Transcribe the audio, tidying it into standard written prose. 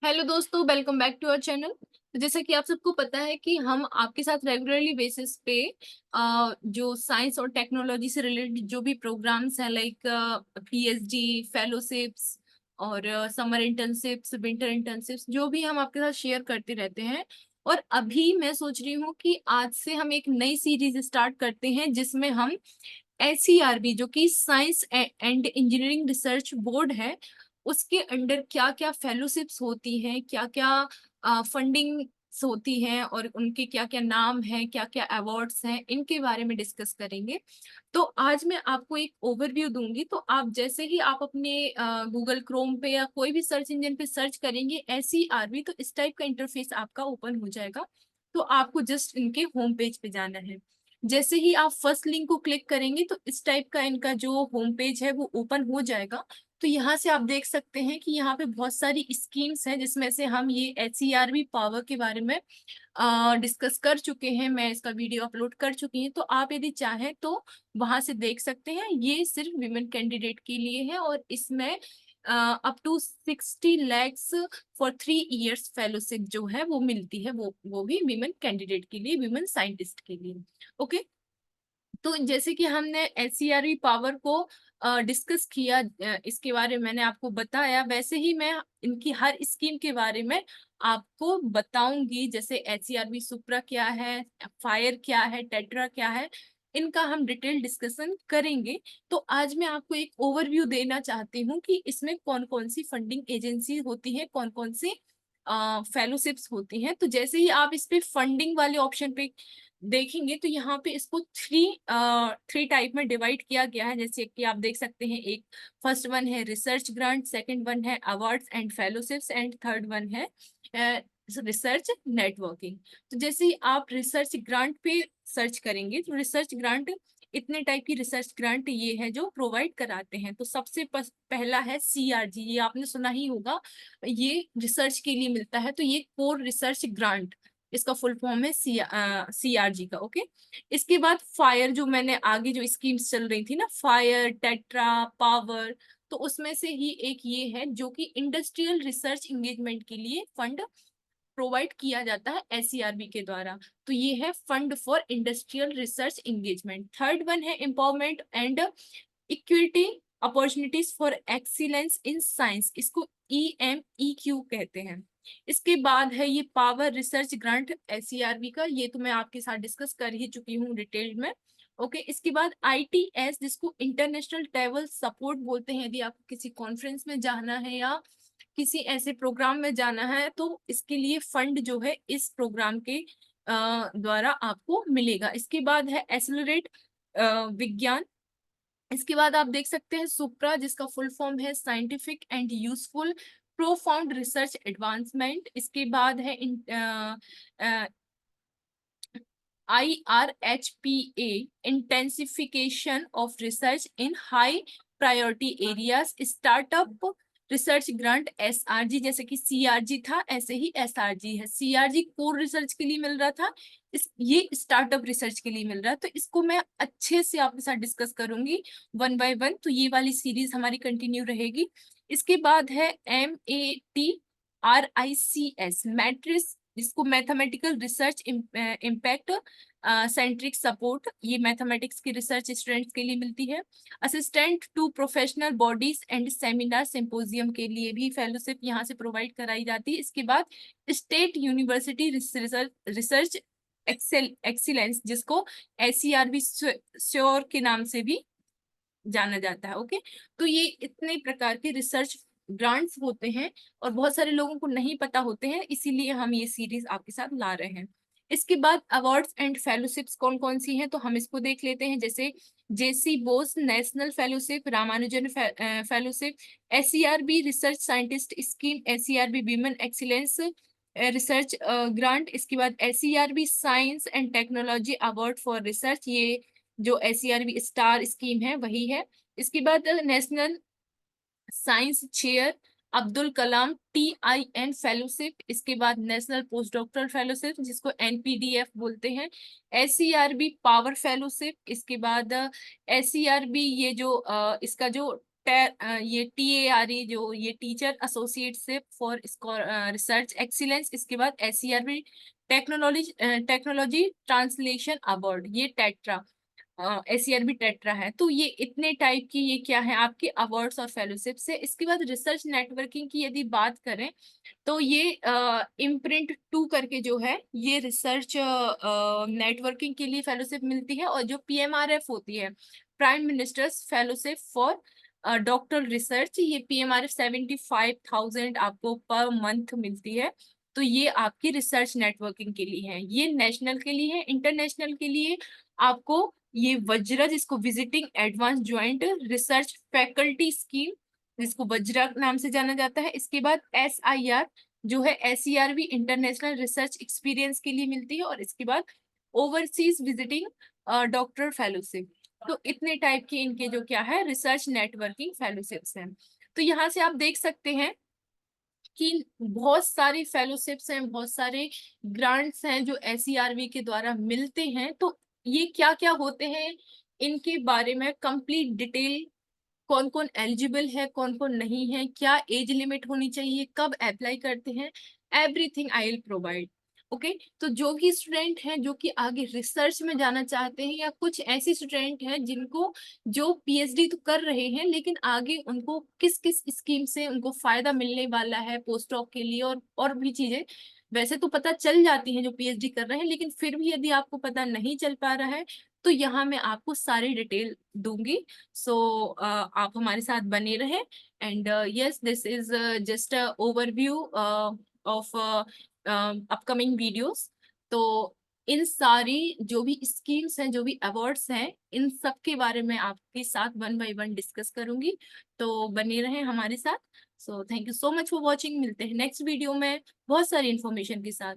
Hello दोस्तों, welcome back to our channel. तो जैसा कि आप सबको पता है कि हम आपके साथ रेगुलरली बेसिस पे जो साइंस और टेक्नोलॉजी से रिलेटेड जो भी प्रोग्राम्स हैं, लाइक पीएचडी फेलोशिप्स और समर इंटर्नशिप्स, विंटर इंटर्नशिप्स, जो भी हम आपके साथ शेयर करते रहते हैं। और अभी मैं सोच रही हूँ कि आज से हम एक नई सीरीज स्टार्ट करते हैं जिसमें हम एसईआरबी, जो कि science and engineering research board है, उसके अंडर क्या क्या फेलोशिप्स होती हैं, क्या क्या फंडिंग होती हैं और उनके क्या क्या नाम हैं, क्या क्या अवार्ड्स हैं, इनके बारे में डिस्कस करेंगे। तो आज मैं आपको एक ओवरव्यू दूंगी। तो आप जैसे ही आप अपने गूगल क्रोम पे या कोई भी सर्च इंजन पे सर्च करेंगे एसईआरबी, तो इस टाइप का इंटरफेस आपका ओपन हो जाएगा। तो आपको जस्ट इनके होम पेज पे जाना है। जैसे ही आप फर्स्ट लिंक को क्लिक करेंगे तो इस टाइप का इनका जो होम पेज है वो ओपन हो जाएगा। तो यहाँ से आप देख सकते हैं कि यहाँ पे बहुत सारी स्कीम्स हैं, जिसमें से हम ये एचईआरबी पावर के बारे में डिस्कस कर चुके हैं। मैं इसका वीडियो अपलोड कर चुकी हूँ, तो आप यदि चाहें तो वहां से देख सकते हैं। ये सिर्फ विमेन कैंडिडेट के लिए है और इसमें up to 60 lakhs for 3 years fellowship जो है वो मिलती है, वो भी विमेन कैंडिडेट के लिए, विमेन साइंटिस्ट के लिए। ओके। तो जैसे कि हमने एचसीआरवी पावर को डिस्कस किया, इसके बारे में मैंने आपको बताया, वैसे ही मैं इनकी हर स्कीम के बारे में आपको बताऊंगी। जैसे एचसीआरवी सुप्रा क्या है, फायर क्या है, टेट्रा क्या है, इनका हम डिटेल डिस्कशन करेंगे। तो आज मैं आपको एक ओवरव्यू देना चाहती हूँ कि इसमें कौन कौन सी फंडिंग एजेंसी होती है, कौन कौन सी फेलोशिप्स होती हैं। तो जैसे ही आप इस पे फंडिंग वाले ऑप्शन पे देखेंगे तो यहाँ पे इसको थ्री टाइप में डिवाइड किया गया है। जैसे कि आप देख सकते हैं, एक फर्स्ट वन है रिसर्च ग्रांट, सेकंड वन है awards and fellowships, and third one है रिसर्च नेटवर्किंग। तो जैसे ही आप रिसर्च ग्रांट पे सर्च करेंगे तो रिसर्च ग्रांट, इतने टाइप की रिसर्च ग्रांट ये है जो प्रोवाइड कराते हैं। तो सबसे पहला है सीआरजी, ये आपने सुना ही होगा, ये रिसर्च के लिए मिलता है। तो ये कोर रिसर्च ग्रांट, इसका फुल फॉर्म है सीआरजी का। ओके। इसके बाद फायर, जो मैंने आगे जो स्कीम्स चल रही थी ना, फायर, टेट्रा, पावर, तो उसमें से ही एक ये है जो कि इंडस्ट्रियल रिसर्च इंगेजमेंट के लिए फंड प्रोवाइड किया जाता है एससीआरबी के द्वारा। तो ये है fund for industrial research engagement. Third one है empowerment and equity opportunities for excellence in science, इसको EMEQ कहते हैं। इसके बाद है ये पावर रिसर्च ग्रांट एससीआरबी का, ये तो मैं आपके साथ डिस्कस कर ही चुकी हूँ डिटेल में। ओके। इसके बाद ITS, जिसको इंटरनेशनल ट्रैवल सपोर्ट बोलते हैं। यदि आपको किसी कॉन्फ्रेंस में जाना है या किसी ऐसे प्रोग्राम में जाना है तो इसके लिए फंड जो है इस प्रोग्राम के द्वारा आपको मिलेगा। इसके बाद है एक्सेलरेट विज्ञान। इसके बाद आप देख सकते हैं सुप्रा, जिसका फुल फॉर्म है scientific and useful profound research advancement. इसके बाद है IRHPA, intensification of research in high priority areas startup research grant SRG। जैसे कि CRG था, ऐसे ही SRG है। CRG कोर रिसर्च के लिए मिल रहा था, ये स्टार्टअप रिसर्च के लिए मिल रहा है। तो इसको मैं अच्छे से आपके साथ डिस्कस करूंगी वन बाय वन, तो ये वाली सीरीज हमारी कंटिन्यू रहेगी। इसके बाद है MATRICS मैट्रिक्स, जिसको mathematical research impact centric support, ये मैथमेटिक्स की रिसर्च स्टूडेंट्स के लिए मिलती है। Assistant to professional bodies and seminar symposium के लिए भी फेलोशिप यहाँ से प्रोवाइड कराई जाती है। इसके बाद स्टेट यूनिवर्सिटी रिसर्च एक्सीलेंस, जिसको SCRB श्योर के नाम से भी जाना जाता है। ओके। तो ये इतने प्रकार के रिसर्च ग्रांट्स होते हैं और बहुत सारे लोगों को नहीं पता होते हैं, इसीलिए हम ये सीरीज आपके साथ ला रहे हैं। इसके बाद अवार्ड्स एंड फेलोशिप्स कौन कौन सी हैं, तो हम इसको देख लेते हैं। जैसे JC Bose national fellowship, Ramanujan fellowship, SCRB research scientist scheme, SCRB women excellence research grant. इसके बाद SCRB science and technology award for research, ये जो SCRB स्टार स्कीम है वही है। इसके बाद national science chair Abdul Kalam TIN fellowship. इसके बाद नेशनल पोस्ट डॉक्टरल फेलोशिप, जिसको NPDF बोलते हैं। SCRB power fellowship. इसके बाद SCRB, ये जो इसका जो ये TARE जो ये teacher associateship for research excellence, इसके बाद SCRB टेक्नोलॉजी ट्रांसलेशन अवार्ड, ये टेट्रा SCRB टेट्रा है। तो ये इतने टाइप की ये क्या है आपके अवार्ड्स और फेलोशिप्स है। इसके बाद रिसर्च नेटवर्किंग की यदि बात करें तो ये इम्प्रिंट 2 करके जो है ये रिसर्च नेटवर्किंग के लिए फेलोशिप मिलती है। और जो PMRF होती है, prime ministers fellowship for doctoral research, ये PMRF 75,000 आपको पर मंथ मिलती है। तो ये आपकी रिसर्च नेटवर्किंग के लिए है, ये नेशनल के लिए है। इंटरनेशनल के लिए आपको ये वज्रा, जिसको visiting advance joint research faculty scheme, जिसको वज्रा नाम से जाना जाता है। इसके बाद SIR जो है SCRB इंटरनेशनल रिसर्च एक्सपीरियंस के लिए मिलती है। और इसके बाद ओवरसीज विजिटिंग डॉक्टर फेलोशिप। तो इतने टाइप के इनके जो क्या है रिसर्च नेटवर्किंग फेलोशिप्स हैं। तो यहाँ से आप देख सकते हैं कि बहुत सारी फेलोशिप्स हैं, बहुत सारे ग्रांट्स हैं जो SCRB के द्वारा मिलते हैं। तो ये क्या क्या होते हैं इनके बारे में कंप्लीट डिटेल, कौन कौन एलिजिबल है, कौन कौन नहीं है, क्या एज लिमिट होनी चाहिए, कब अप्लाई करते हैं, everything I will provide. Okay, तो जो भी स्टूडेंट हैं जो कि आगे रिसर्च में जाना चाहते हैं, या कुछ ऐसे स्टूडेंट हैं जिनको जो PhD तो कर रहे हैं लेकिन आगे उनको किस किस स्कीम से उनको फायदा मिलने वाला है पोस्ट डॉक के लिए, और भी चीजें वैसे तो पता चल जाती हैं जो PhD कर रहे हैं, लेकिन फिर भी यदि आपको पता नहीं चल पा रहा है तो यहाँ मैं आपको सारी डिटेल दूंगी। सो आप हमारे साथ बने रहे। And yes, this is just overview of upcoming videos. तो इन सारी जो भी स्कीम्स हैं, जो भी अवार्ड्स हैं, इन सब के बारे में आपके साथ 1 बाय 1 डिस्कस करूंगी। तो बने रहें हमारे साथ। So thank you so much for watching. मिलते हैं नेक्स्ट वीडियो में बहुत सारी इंफॉर्मेशन के साथ।